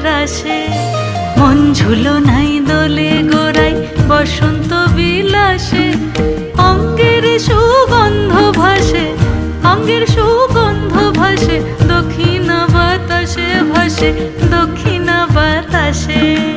রাশে। মন ঝুলো নাই দোলে গোড়াই বসন্ত বিলাসে, অঙ্গের সুগন্ধ ভাসে, অঙ্গের সুগন্ধ ভাসে, দক্ষিণা বাতাসে ভাসে, দক্ষিণা বাতাসে।